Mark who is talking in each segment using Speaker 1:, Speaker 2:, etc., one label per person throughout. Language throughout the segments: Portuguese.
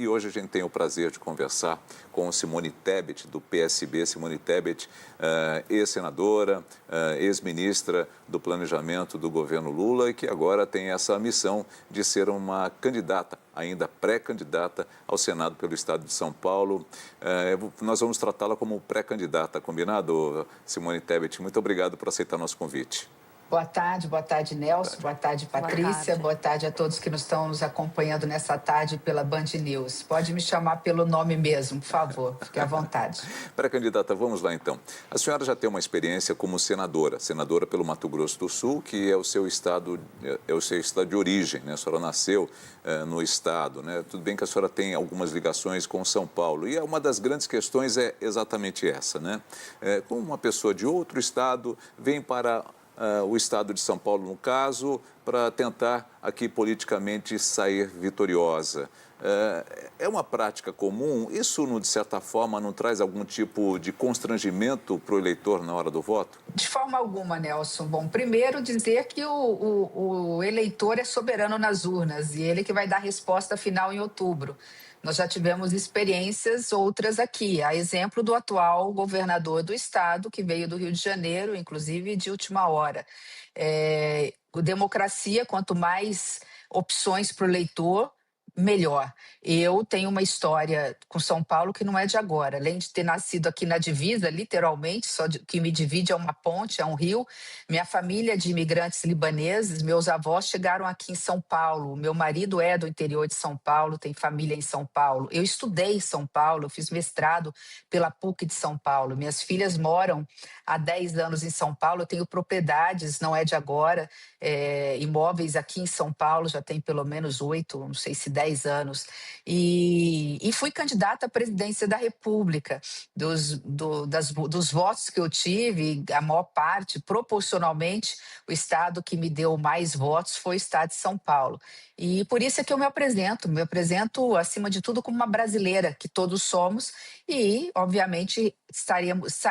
Speaker 1: E hoje a gente tem o prazer de conversar com Simone Tebet, do PSB. Simone Tebet, ex-senadora, ex-ministra do Planejamento do governo Lula e que agora tem essa missão de ser uma candidata, ainda pré-candidata ao Senado pelo Estado de São Paulo. Nós vamos tratá-la como pré-candidata, combinado, Simone Tebet? Muito obrigado por aceitar nosso convite.
Speaker 2: Boa tarde, Nelson. Boa tarde, Patrícia. Boa tarde a todos que estão nos acompanhando nessa tarde pela Band News. Pode me chamar pelo nome mesmo, por favor. Fique à vontade.
Speaker 1: Pré-candidata, vamos lá então. A senhora já tem uma experiência como senadora pelo Mato Grosso do Sul, que é o seu estado de origem, né? A senhora nasceu no estado, né? Tudo bem que a senhora tem algumas ligações com São Paulo e uma das grandes questões é exatamente essa, né? Como uma pessoa de outro estado vem para o estado de São Paulo, no caso, para tentar aqui politicamente sair vitoriosa. É uma prática comum? Isso, de certa forma, não traz algum tipo de constrangimento para o eleitor na hora do voto?
Speaker 2: De forma alguma, Nelson. Bom, primeiro dizer que o eleitor é soberano nas urnas e ele que vai dar a resposta final em outubro. Nós já tivemos experiências outras aqui, a exemplo do atual governador do estado, que veio do Rio de Janeiro, inclusive de última hora. Democracia, quanto mais opções para o eleitor, melhor. Eu tenho uma história com São Paulo que não é de agora. Além de ter nascido aqui na divisa, literalmente, que me divide é uma ponte, é um rio. Minha família é de imigrantes libaneses, meus avós chegaram aqui em São Paulo. Meu marido é do interior de São Paulo, tem família em São Paulo. Eu estudei em São Paulo, eu fiz mestrado pela PUC de São Paulo. Minhas filhas moram há 10 anos em São Paulo, eu tenho propriedades, não é de agora, imóveis aqui em São Paulo, já tem pelo menos 8, não sei se 10 anos, e fui candidata à presidência da República. Dos votos que eu tive, a maior parte, proporcionalmente, o estado que me deu mais votos foi o estado de São Paulo. E por isso é que eu me apresento acima de tudo como uma brasileira, que todos somos, e obviamente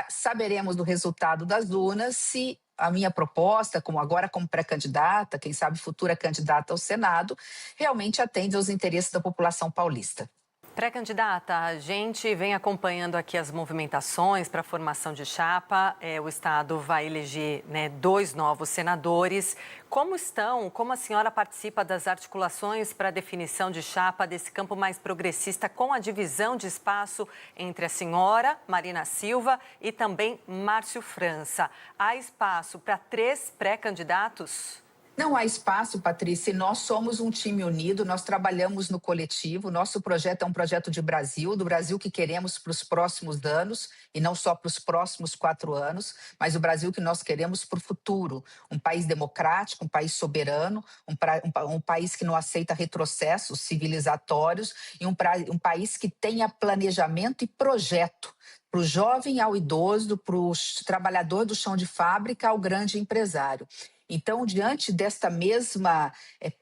Speaker 2: saberemos do resultado das urnas se a minha proposta, como pré-candidata, quem sabe futura candidata ao Senado, realmente atende aos interesses da população paulista.
Speaker 3: Pré-candidata, a gente vem acompanhando aqui as movimentações para a formação de chapa. O Estado vai eleger 2 novos senadores. Como a senhora participa das articulações para a definição de chapa desse campo mais progressista com a divisão de espaço entre a senhora, Marina Silva, e também Márcio França? Há espaço para 3 pré-candidatos?
Speaker 2: Não há espaço, Patrícia, nós somos um time unido, nós trabalhamos no coletivo, nosso projeto é um projeto de Brasil, do Brasil que queremos para os próximos anos, e não só para os próximos 4 anos, mas o Brasil que nós queremos para o futuro. Um país democrático, um país soberano, um país que não aceita retrocessos civilizatórios e um país que tenha planejamento e projeto para o jovem ao idoso, para o trabalhador do chão de fábrica ao grande empresário. Então, diante desta mesma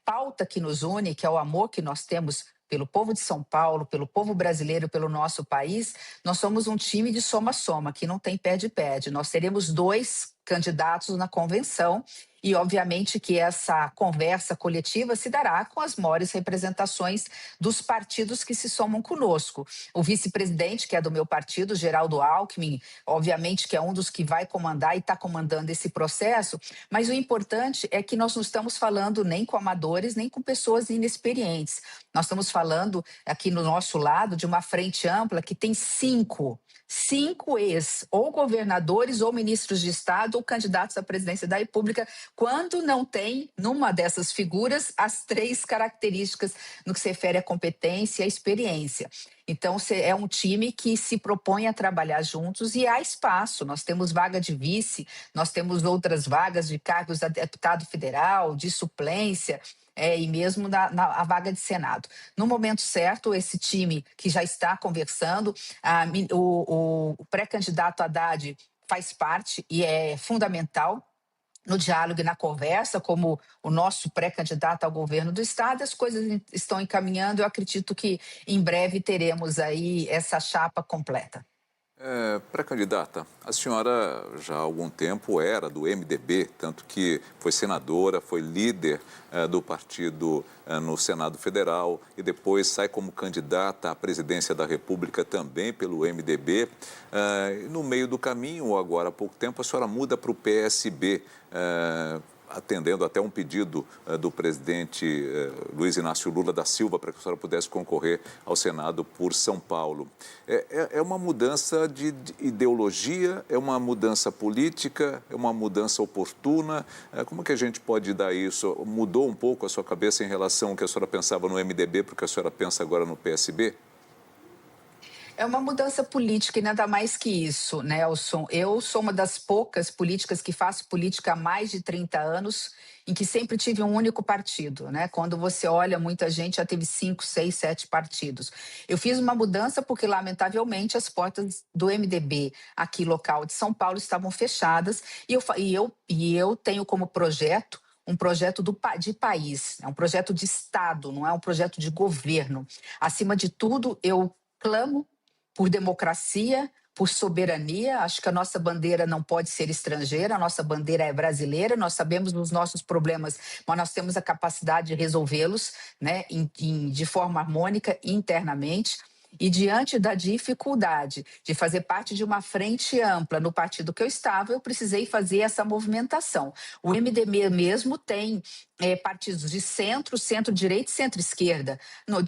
Speaker 2: pauta que nos une, que é o amor que nós temos pelo povo de São Paulo, pelo povo brasileiro, pelo nosso país, nós somos um time de soma-soma, que não tem perde-perde. Nós teremos 2 candidatos na convenção e, obviamente, que essa conversa coletiva se dará com as maiores representações dos partidos que se somam conosco. O vice-presidente, que é do meu partido, Geraldo Alckmin, obviamente que é um dos que vai comandar e está comandando esse processo, mas o importante é que nós não estamos falando nem com amadores, nem com pessoas inexperientes. Nós estamos falando aqui no nosso lado de uma frente ampla que tem 5 ou governadores ou ministros de Estado ou candidatos à presidência da República, quando não tem, numa dessas figuras, as 3 características no que se refere à competência e à experiência. Então, é um time que se propõe a trabalhar juntos e há espaço. Nós temos vaga de vice, nós temos outras vagas de cargos de deputado federal, de suplência, e mesmo a vaga de Senado. No momento certo, esse time que já está conversando, o pré-candidato Haddad faz parte e é fundamental no diálogo e na conversa, como o nosso pré-candidato ao governo do estado. As coisas estão encaminhando, eu acredito que em breve teremos aí essa chapa completa.
Speaker 1: Pré-candidata, a senhora já há algum tempo era do MDB, tanto que foi senadora, foi líder do partido no Senado Federal e depois sai como candidata à presidência da República também pelo MDB. No meio do caminho, ou agora há pouco tempo, a senhora muda para o PSB, atendendo até um pedido do presidente Luiz Inácio Lula da Silva para que a senhora pudesse concorrer ao Senado por São Paulo. É uma mudança de ideologia, é uma mudança política, é uma mudança oportuna? Como que a gente pode dar isso? Mudou um pouco a sua cabeça em relação ao que a senhora pensava no MDB para o que a senhora pensa agora no PSB?
Speaker 2: É uma mudança política e nada mais que isso, né, Elson? Eu sou uma das poucas políticas que faço política há mais de 30 anos, em que sempre tive um único partido, né? Quando você olha, muita gente já teve 5, 6, 7 partidos. Eu fiz uma mudança porque, lamentavelmente, as portas do MDB aqui local de São Paulo estavam fechadas e eu tenho como projeto um projeto de país, é um projeto de Estado, não é um projeto de governo. Acima de tudo, eu clamo por democracia, por soberania. Acho que a nossa bandeira não pode ser estrangeira, a nossa bandeira é brasileira, nós sabemos dos nossos problemas, mas nós temos a capacidade de resolvê-los, né, de forma harmônica internamente. E diante da dificuldade de fazer parte de uma frente ampla no partido que eu estava, eu precisei fazer essa movimentação. O MDB mesmo tem partidos de centro, centro-direita e centro-esquerda.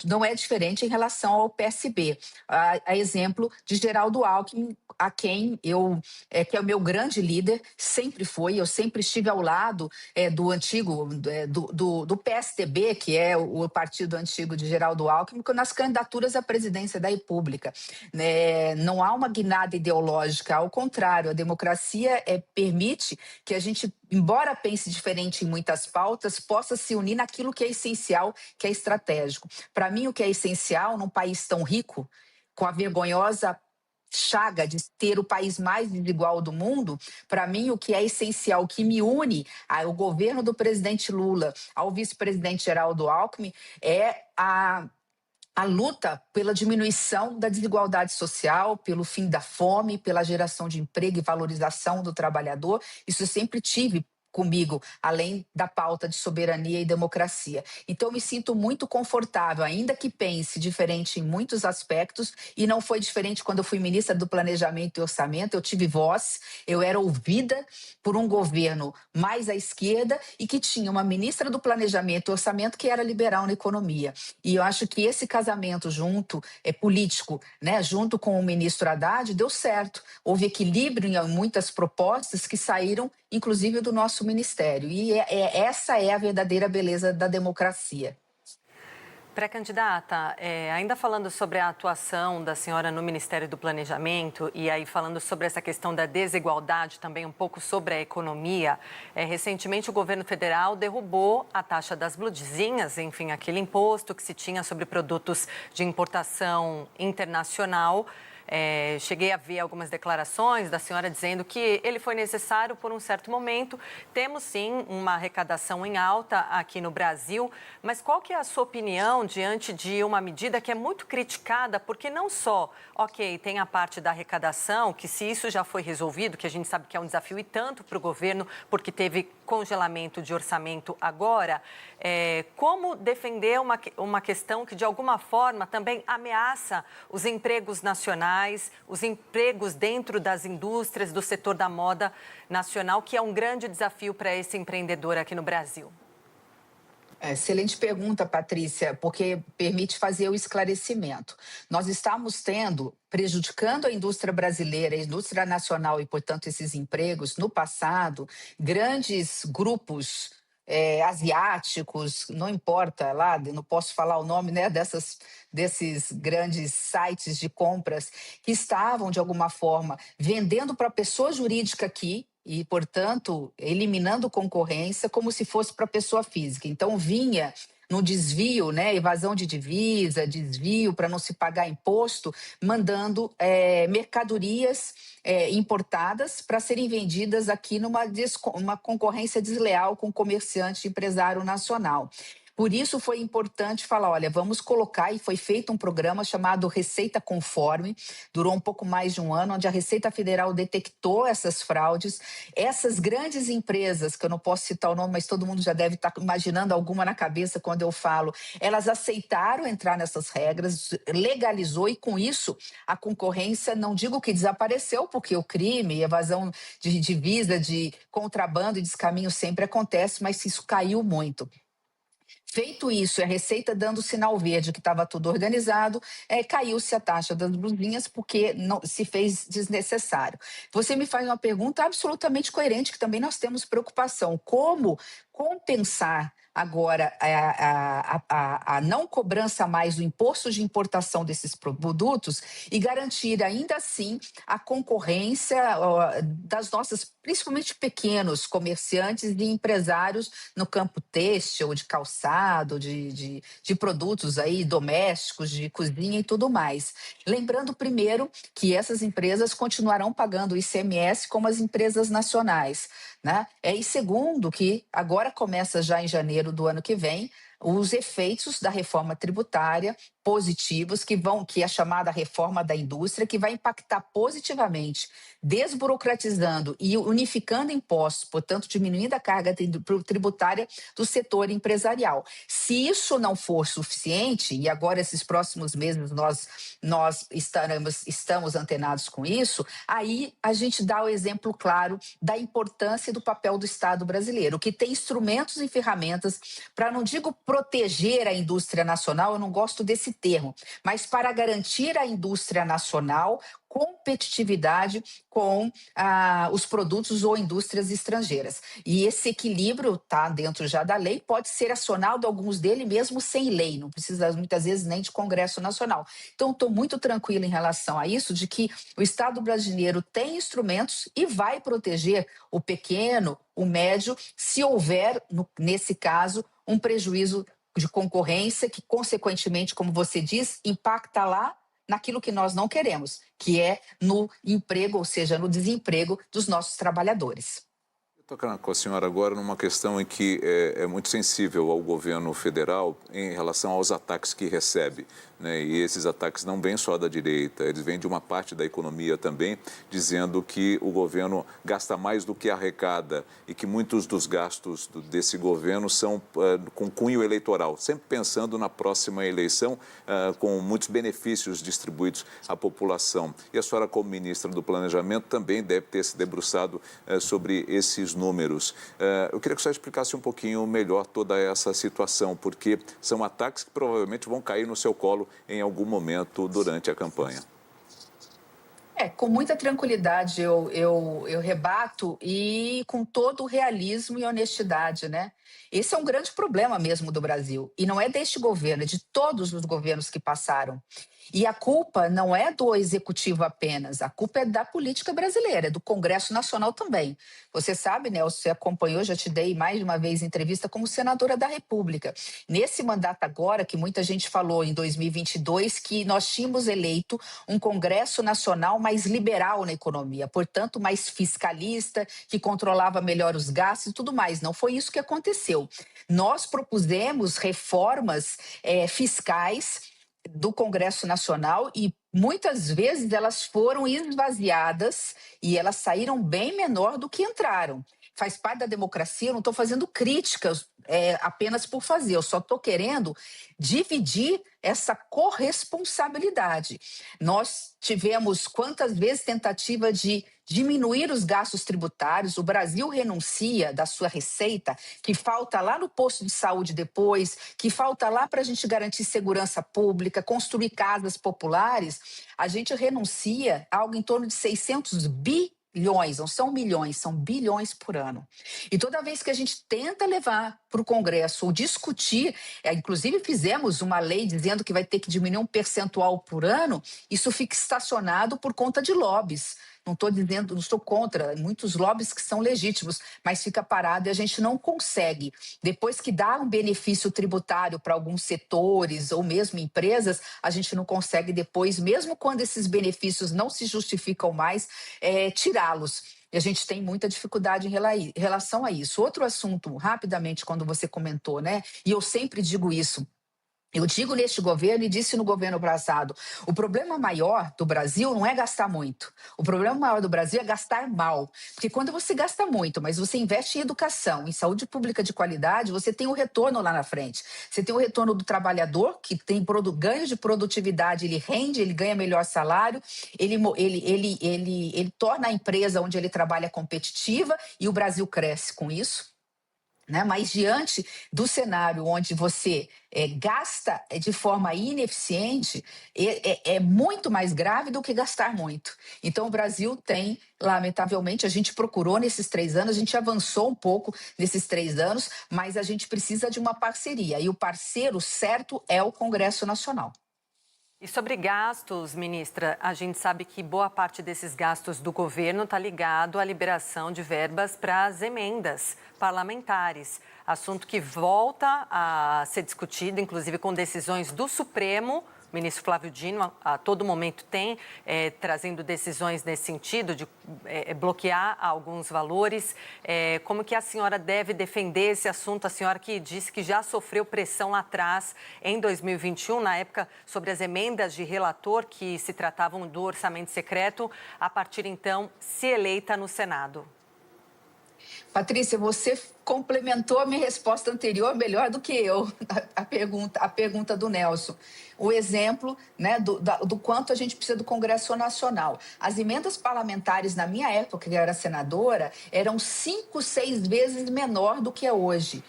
Speaker 2: Não é diferente em relação ao PSB. A exemplo de Geraldo Alckmin, a quem que é o meu grande líder, sempre foi, eu sempre estive ao lado do antigo, do PSDB, que é o partido antigo de Geraldo Alckmin, nas candidaturas à presidência da República. Não há uma guinada ideológica, ao contrário, a democracia permite que a gente, embora pense diferente em muitas pautas, possa se unir naquilo que é essencial, que é estratégico. Para mim, o que é essencial num país tão rico, com a vergonhosa chaga de ter o país mais desigual do mundo, para mim o que é essencial, o que me une ao governo do presidente Lula, ao vice-presidente Geraldo Alckmin, é a luta pela diminuição da desigualdade social, pelo fim da fome, pela geração de emprego e valorização do trabalhador. Isso eu sempre tive comigo, além da pauta de soberania e democracia. Então, eu me sinto muito confortável, ainda que pense diferente em muitos aspectos, e não foi diferente quando eu fui ministra do Planejamento e Orçamento. Eu tive voz, eu era ouvida por um governo mais à esquerda e que tinha uma ministra do Planejamento e Orçamento que era liberal na economia. E eu acho que esse casamento político, né, junto com o ministro Haddad, deu certo. Houve equilíbrio em muitas propostas que saíram, inclusive, do nosso ministério. E essa é a verdadeira beleza da democracia.
Speaker 3: Pré-candidata, ainda falando sobre a atuação da senhora no Ministério do Planejamento e aí falando sobre essa questão da desigualdade, também um pouco sobre a economia, recentemente o governo federal derrubou a taxa das blusinhas, enfim, aquele imposto que se tinha sobre produtos de importação internacional. Cheguei a ver algumas declarações da senhora dizendo que ele foi necessário por um certo momento. Temos, sim, uma arrecadação em alta aqui no Brasil, mas qual que é a sua opinião diante de uma medida que é muito criticada, porque não só, tem a parte da arrecadação, que se isso já foi resolvido, que a gente sabe que é um desafio e tanto para o governo, porque teve congelamento de orçamento agora, como defender uma questão que, de alguma forma, também ameaça os empregos nacionais, os empregos dentro das indústrias, do setor da moda nacional, que é um grande desafio para esse empreendedor aqui no Brasil?
Speaker 2: Excelente pergunta, Patrícia, porque permite fazer o esclarecimento. Nós estamos prejudicando a indústria brasileira, a indústria nacional e, portanto, esses empregos, no passado, grandes grupos asiáticos, não importa lá, não posso falar o nome, né, desses grandes sites de compras, que estavam, de alguma forma, vendendo para a pessoa jurídica aqui, e, portanto, eliminando concorrência como se fosse para a pessoa física. Então, vinha no desvio, né, evasão de divisa, desvio para não se pagar imposto, mandando mercadorias importadas para serem vendidas aqui numa concorrência desleal com o comerciante e empresário nacional. Por isso foi importante falar, olha, vamos colocar, e foi feito um programa chamado Receita Conforme, durou um pouco mais de um ano, onde a Receita Federal detectou essas fraudes. Essas grandes empresas, que eu não posso citar o nome, mas todo mundo já deve estar imaginando alguma na cabeça quando eu falo, elas aceitaram entrar nessas regras, legalizou, e com isso a concorrência, não digo que desapareceu, porque o crime, evasão de divisa, de contrabando e descaminho sempre acontece, mas isso caiu muito. Feito isso, a Receita dando sinal verde que estava tudo organizado, caiu-se a taxa das blusinhas porque não se fez desnecessário. Você me faz uma pergunta absolutamente coerente, que também nós temos preocupação. Como compensar agora a não cobrança mais do imposto de importação desses produtos e garantir ainda assim a concorrência das nossas, principalmente pequenos comerciantes e empresários no campo têxtil, de calçado, de produtos aí domésticos, de cozinha e tudo mais. Lembrando primeiro que essas empresas continuarão pagando o ICMS como as empresas nacionais, né? E segundo, que agora começa já em janeiro do ano que vem, os efeitos da reforma tributária positivos, que é a chamada reforma da indústria, que vai impactar positivamente, desburocratizando e unificando impostos, portanto, diminuindo a carga tributária do setor empresarial. Se isso não for suficiente, e agora esses próximos meses nós estamos antenados com isso, aí a gente dá o exemplo claro da importância do papel do Estado brasileiro, que tem instrumentos e ferramentas para, não digo proteger a indústria nacional, eu não gosto desse termo, mas para garantir à indústria nacional competitividade com os produtos ou indústrias estrangeiras. E esse equilíbrio está dentro já da lei, pode ser acionado alguns dele mesmo sem lei, não precisa muitas vezes nem de Congresso Nacional. Então, estou muito tranquila em relação a isso, de que o Estado brasileiro tem instrumentos e vai proteger o pequeno, o médio, se houver, nesse caso, um prejuízo de concorrência que, consequentemente, como você diz, impacta lá naquilo que nós não queremos, que é no emprego, ou seja, no desemprego dos nossos trabalhadores.
Speaker 1: Vou tocar com a senhora agora numa questão em que é muito sensível ao governo federal em relação aos ataques que recebe, né? E esses ataques não vêm só da direita, eles vêm de uma parte da economia também, dizendo que o governo gasta mais do que arrecada e que muitos dos gastos desse governo são com cunho eleitoral, sempre pensando na próxima eleição, com muitos benefícios distribuídos à população. E a senhora, como ministra do Planejamento, também deve ter se debruçado sobre esses números. Eu queria que a senhora explicasse um pouquinho melhor toda essa situação, porque são ataques que provavelmente vão cair no seu colo em algum momento durante a campanha.
Speaker 2: Com muita tranquilidade eu rebato, e com todo o realismo e honestidade, né? Esse é um grande problema mesmo do Brasil, e não é deste governo, é de todos os governos que passaram. E a culpa não é do executivo apenas, a culpa é da política brasileira, é do Congresso Nacional também. Você sabe, né, você acompanhou, já te dei mais de uma vez entrevista como senadora da República. Nesse mandato agora, que muita gente falou em 2022, que nós tínhamos eleito um Congresso Nacional mais liberal na economia, portanto, mais fiscalista, que controlava melhor os gastos e tudo mais. Não foi isso que aconteceu. Nós propusemos reformas fiscais do Congresso Nacional, e muitas vezes elas foram esvaziadas e elas saíram bem menor do que entraram. Faz parte da democracia, eu não estou fazendo críticas apenas por fazer, eu só estou querendo dividir essa corresponsabilidade. Nós tivemos quantas vezes tentativa de diminuir os gastos tributários, o Brasil renuncia da sua receita, que falta lá no posto de saúde depois, que falta lá para a gente garantir segurança pública, construir casas populares, a gente renuncia a algo em torno de 600 bilhões, não são milhões, são bilhões por ano. E toda vez que a gente tenta levar para o Congresso ou discutir, inclusive fizemos uma lei dizendo que vai ter que diminuir um percentual por ano, isso fica estacionado por conta de lobbies. Não estou dizendo, não estou contra, muitos lobbies que são legítimos, mas fica parado e a gente não consegue. Depois que dá um benefício tributário para alguns setores ou mesmo empresas, a gente não consegue depois, mesmo quando esses benefícios não se justificam mais, tirá-los. E a gente tem muita dificuldade em relação a isso. Outro assunto, rapidamente, quando você comentou, né? E eu sempre digo isso. Eu digo neste governo e disse no governo passado, o problema maior do Brasil não é gastar muito. O problema maior do Brasil é gastar mal. Porque quando você gasta muito, mas você investe em educação, em saúde pública de qualidade, você tem o retorno lá na frente. Você tem o retorno do trabalhador, que tem ganho de produtividade, ele rende, ele ganha melhor salário, ele torna a empresa onde ele trabalha competitiva e o Brasil cresce com isso. Né? Mas diante do cenário onde você gasta de forma ineficiente, é muito mais grave do que gastar muito. Então, o Brasil tem, lamentavelmente, a gente procurou nesses 3 anos, a gente avançou um pouco nesses 3 anos, mas a gente precisa de uma parceria. E o parceiro certo é o Congresso Nacional.
Speaker 3: E sobre gastos, ministra, a gente sabe que boa parte desses gastos do governo está ligado à liberação de verbas para as emendas parlamentares. Assunto que volta a ser discutido, inclusive com decisões do Supremo. O ministro Flávio Dino, a todo momento, tem trazendo decisões nesse sentido, de bloquear alguns valores. Como que a senhora deve defender esse assunto? A senhora que disse que já sofreu pressão lá atrás, em 2021, na época, sobre as emendas de relator que se tratavam do orçamento secreto, a partir, então, se eleita no Senado.
Speaker 2: Patrícia, você complementou a minha resposta anterior melhor do que eu, a pergunta do Nelson. O exemplo, né, do quanto a gente precisa do Congresso Nacional. As emendas parlamentares, na minha época, que eu era senadora, eram 5, 6 vezes menor do que é hoje.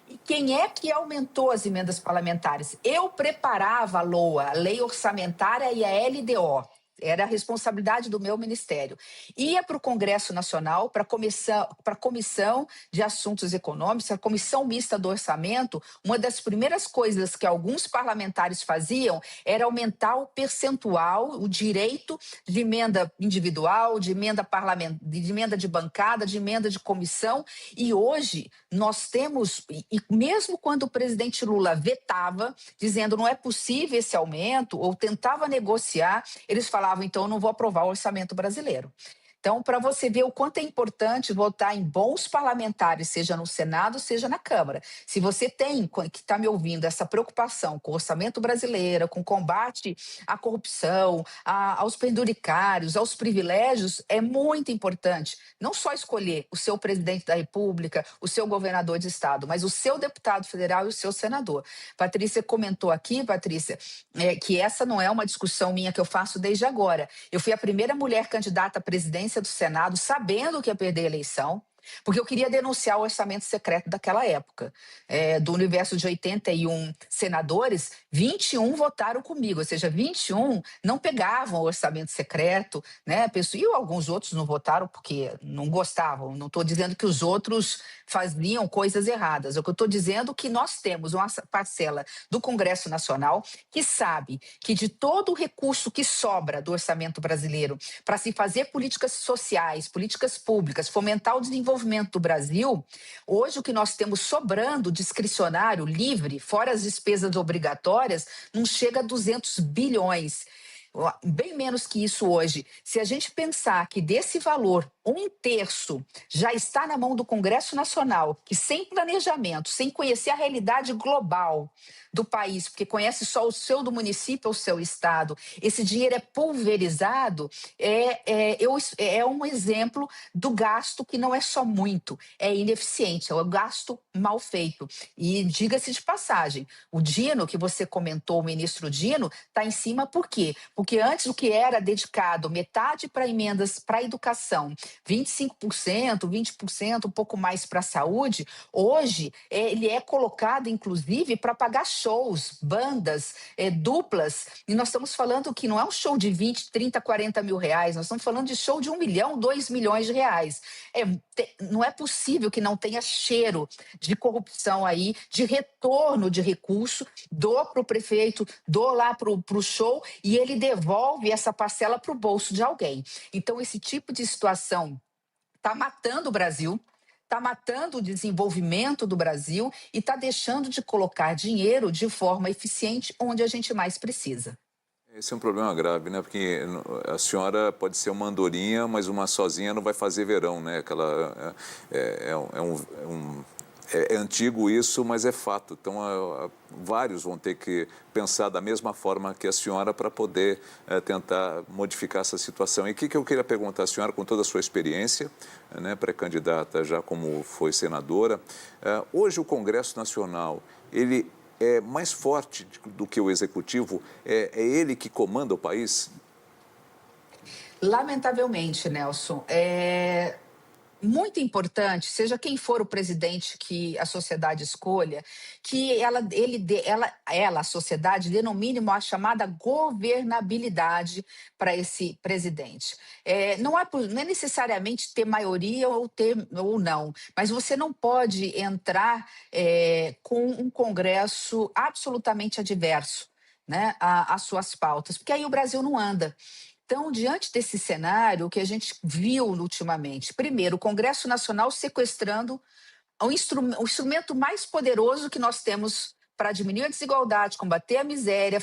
Speaker 2: E quem é que aumentou as emendas parlamentares? Eu preparava a LOA, a Lei Orçamentária, e a LDO. Era a responsabilidade do meu ministério. Ia para o Congresso Nacional, para a Comissão de Assuntos Econômicos, a Comissão Mista do Orçamento. Uma das primeiras coisas que alguns parlamentares faziam era aumentar o percentual, o direito de emenda individual, de emenda de bancada, de emenda de comissão. E hoje nós temos, e mesmo quando o presidente Lula vetava, dizendo não é possível esse aumento, ou tentava negociar, eles falavam, então eu não vou aprovar o orçamento brasileiro. Então, para você ver o quanto é importante votar em bons parlamentares, seja no Senado, seja na Câmara. Se você tem, que está me ouvindo, essa preocupação com o orçamento brasileiro, com o combate à corrupção, aos penduricários, aos privilégios, é muito importante não só escolher o seu presidente da República, o seu governador de estado, mas o seu deputado federal e o seu senador. Patrícia comentou aqui, Patrícia, que essa não é uma discussão minha que eu faço desde agora. Eu fui a primeira mulher candidata à presidência do Senado, sabendo que ia perder a eleição, porque eu queria denunciar o orçamento secreto daquela época. Do universo de 81 senadores, 21 votaram comigo, ou seja, 21 não pegavam o orçamento secreto, né? E alguns outros não votaram porque não gostavam. Não estou dizendo que os outros faziam coisas erradas. O que eu estou dizendo é que nós temos uma parcela do Congresso Nacional que sabe que de todo o recurso que sobra do orçamento brasileiro para se fazer políticas sociais, políticas públicas, fomentar o desenvolvimento do Brasil, hoje o que nós temos sobrando discricionário, livre, fora as despesas obrigatórias, não chega a 200 bilhões. Bem menos que isso hoje. Se a gente pensar que desse valor, 1/3 já está na mão do Congresso Nacional, que sem planejamento, sem conhecer a realidade global do país, porque conhece só o seu do município ou o seu estado, esse dinheiro é pulverizado, é um exemplo do gasto que não é só muito, é ineficiente, é o gasto mal feito. E diga-se de passagem, o Dino, que você comentou, o ministro Dino, está em cima por quê? Porque antes o que era dedicado metade para emendas para a educação, 25%, 20%, um pouco mais para a saúde, hoje ele é colocado, inclusive, para pagar shows, bandas, duplas, e nós estamos falando que não é um show de 20, 30, 40 mil reais, nós estamos falando de show de 1 milhão, 2 milhões de reais. Não é possível que não tenha cheiro de corrupção aí, de retorno de recurso, dou para o prefeito, dou lá para o show, e ele devolve essa parcela para o bolso de alguém. Então, esse tipo de situação está matando o Brasil, está matando o desenvolvimento do Brasil e está deixando de colocar dinheiro de forma eficiente onde a gente mais precisa.
Speaker 1: Esse é um problema grave, né? Porque a senhora pode ser uma andorinha, mas uma sozinha não vai fazer verão, né? É antigo isso, mas é fato. Então, vários vão ter que pensar da mesma forma que a senhora para poder tentar modificar essa situação. E o que eu queria perguntar à senhora, com toda a sua experiência, né, pré-candidata já como foi senadora, hoje o Congresso Nacional, ele é mais forte do que o Executivo? É ele que comanda o país?
Speaker 2: Lamentavelmente, Nelson, é muito importante, seja quem for o presidente que a sociedade escolha, que a sociedade, dê no mínimo a chamada governabilidade para esse presidente. Não é necessariamente ter maioria ou não, mas você não pode entrar com um Congresso absolutamente adverso, né, às suas pautas, porque aí o Brasil não anda. Então, diante desse cenário, o que a gente viu ultimamente, primeiro, o Congresso Nacional sequestrando o instrumento mais poderoso que nós temos para diminuir a desigualdade, combater a miséria,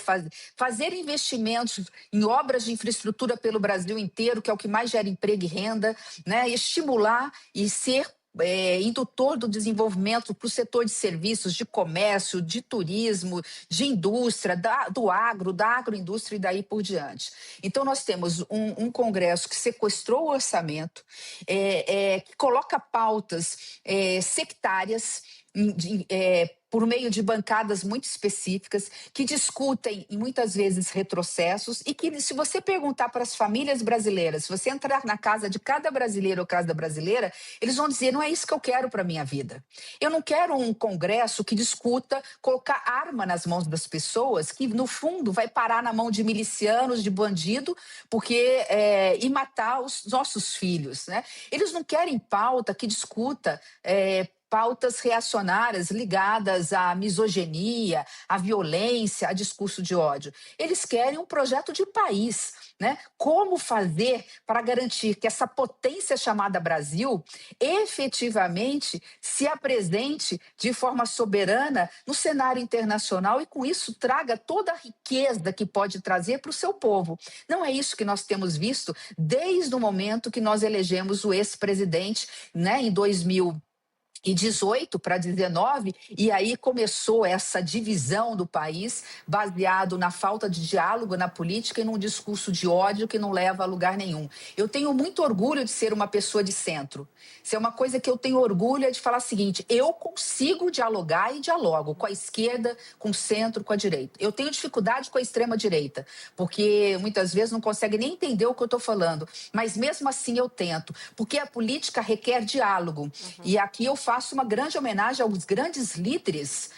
Speaker 2: fazer investimentos em obras de infraestrutura pelo Brasil inteiro, que é o que mais gera emprego e renda, né? Estimular e ser indutor do desenvolvimento para o setor de serviços, de comércio, de turismo, de indústria, da agroindústria e daí por diante. Então, nós temos um Congresso que sequestrou o orçamento, que coloca pautas sectárias, por meio de bancadas muito específicas, que discutem, e muitas vezes, retrocessos, e que, se você perguntar para as famílias brasileiras, se você entrar na casa de cada brasileiro ou casa brasileira, eles vão dizer, não é isso que eu quero para a minha vida. Eu não quero um Congresso que discuta colocar arma nas mãos das pessoas, que, no fundo, vai parar na mão de milicianos, de bandido, e matar os nossos filhos, né? Eles não querem pauta que discuta pautas reacionárias ligadas à misoginia, à violência, a discurso de ódio. Eles querem um projeto de país, né? Como fazer para garantir que essa potência chamada Brasil efetivamente se apresente de forma soberana no cenário internacional e, com isso, traga toda a riqueza que pode trazer para o seu povo. Não é isso que nós temos visto desde o momento que nós elegemos o ex-presidente, né, em 2018 para 19, e aí começou essa divisão do país baseado na falta de diálogo na política e num discurso de ódio que não leva a lugar nenhum. Eu tenho muito orgulho de ser uma pessoa de centro. Isso é uma coisa que eu tenho orgulho, é de falar o seguinte, eu consigo dialogar e dialogo com a esquerda, com o centro, com a direita. Eu tenho dificuldade com a extrema-direita, porque muitas vezes não consegue nem entender o que eu estou falando, mas mesmo assim eu tento, porque a política requer diálogo. E aqui eu faço uma grande homenagem aos grandes líderes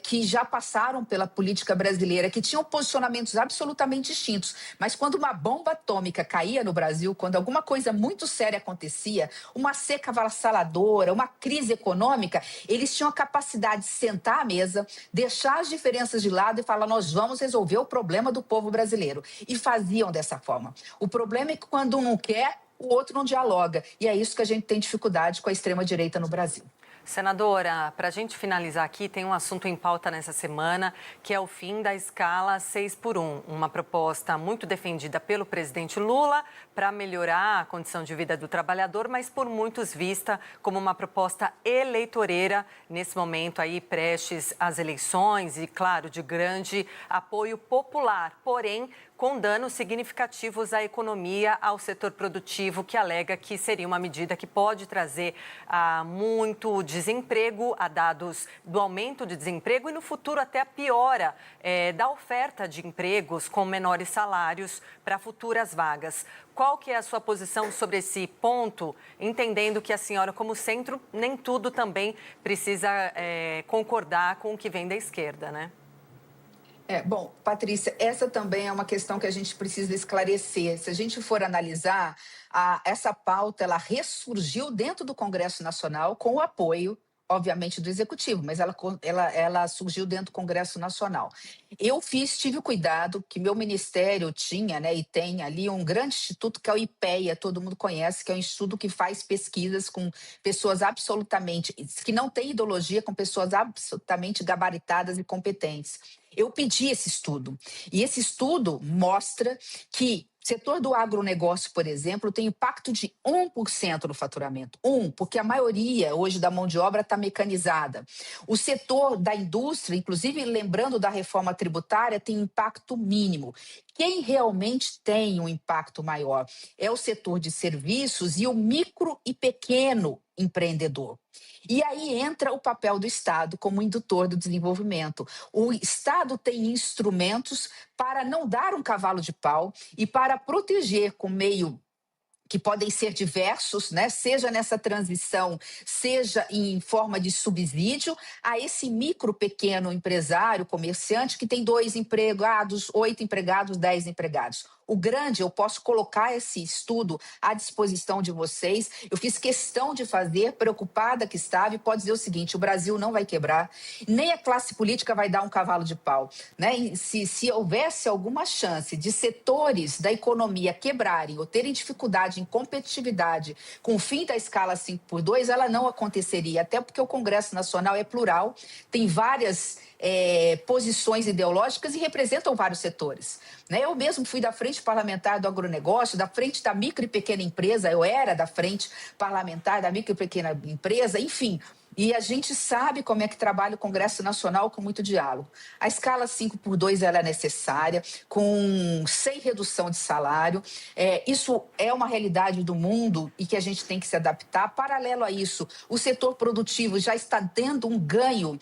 Speaker 2: que já passaram pela política brasileira, que tinham posicionamentos absolutamente distintos. Mas quando uma bomba atômica caía no Brasil, quando alguma coisa muito séria acontecia, uma seca avassaladora, uma crise econômica, eles tinham a capacidade de sentar à mesa, deixar as diferenças de lado e falar, nós vamos resolver o problema do povo brasileiro. E faziam dessa forma. O problema é que quando um não quer, o outro não dialoga. E é isso que a gente tem dificuldade com a extrema-direita no Brasil.
Speaker 3: Senadora, para a gente finalizar aqui, tem um assunto em pauta nessa semana, que é o fim da escala 6x1, uma proposta muito defendida pelo presidente Lula para melhorar a condição de vida do trabalhador, mas por muitos vista como uma proposta eleitoreira, nesse momento aí prestes às eleições e, claro, de grande apoio popular, porém com danos significativos à economia, ao setor produtivo, que alega que seria uma medida que pode trazer muito desemprego, a dados do aumento de desemprego e, no futuro, até a piora da oferta de empregos com menores salários para futuras vagas. Qual que é a sua posição sobre esse ponto, entendendo que a senhora, como centro, nem tudo também precisa concordar com o que vem da esquerda, né?
Speaker 2: Bom, Patrícia, essa também é uma questão que a gente precisa esclarecer. Se a gente for analisar, essa pauta ela ressurgiu dentro do Congresso Nacional com o apoio, obviamente, do Executivo, mas ela surgiu dentro do Congresso Nacional. Tive o cuidado que meu ministério tinha, né, e tem ali um grande instituto que é o IPEA, todo mundo conhece, que é um instituto que faz pesquisas com pessoas que não têm ideologia, com pessoas absolutamente gabaritadas e competentes. Eu pedi esse estudo, e esse estudo mostra que o setor do agronegócio, por exemplo, tem impacto de 1% no faturamento. Porque a maioria hoje da mão de obra está mecanizada. O setor da indústria, inclusive lembrando da reforma tributária, tem impacto mínimo. Quem realmente tem um impacto maior é o setor de serviços e o micro e pequeno empreendedor. E aí entra o papel do Estado como indutor do desenvolvimento. O Estado tem instrumentos para não dar um cavalo de pau e para proteger com meio que podem ser diversos, né? Seja nessa transição, seja em forma de subsídio, a esse micro, pequeno empresário, comerciante, que tem 2 empregados, 8 empregados, 10 empregados. O grande, eu posso colocar esse estudo à disposição de vocês. Eu fiz questão de fazer, preocupada que estava, e pode dizer o seguinte: o Brasil não vai quebrar, nem a classe política vai dar um cavalo de pau, né? E se houvesse alguma chance de setores da economia quebrarem ou terem dificuldade em competitividade com o fim da escala 5x2, ela não aconteceria, até porque o Congresso Nacional é plural, tem várias posições ideológicas e representam vários setores. Né? Eu mesmo fui da frente parlamentar do agronegócio, da frente da micro e pequena empresa, eu era da frente parlamentar da micro e pequena empresa, enfim. E a gente sabe como é que trabalha o Congresso Nacional com muito diálogo. A escala 5x2 ela é necessária, sem redução de salário. Isso é uma realidade do mundo e que a gente tem que se adaptar. Paralelo a isso, o setor produtivo já está tendo um ganho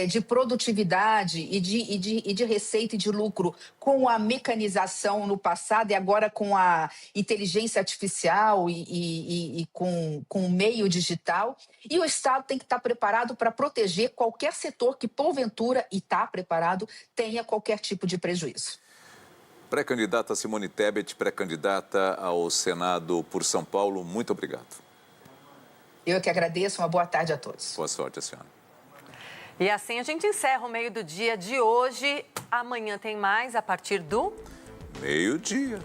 Speaker 2: de produtividade e de receita e de lucro com a mecanização no passado e agora com a inteligência artificial e com o meio digital. E o Estado tem que estar preparado para proteger qualquer setor que, porventura, e está preparado, tenha qualquer tipo de prejuízo.
Speaker 1: Pré-candidata Simone Tebet, pré-candidata ao Senado por São Paulo, muito obrigado.
Speaker 2: Eu que agradeço, uma boa tarde a todos.
Speaker 1: Boa sorte, a senhora.
Speaker 3: E assim a gente encerra o Meio do Dia de hoje. Amanhã tem mais a partir do...
Speaker 1: meio-dia.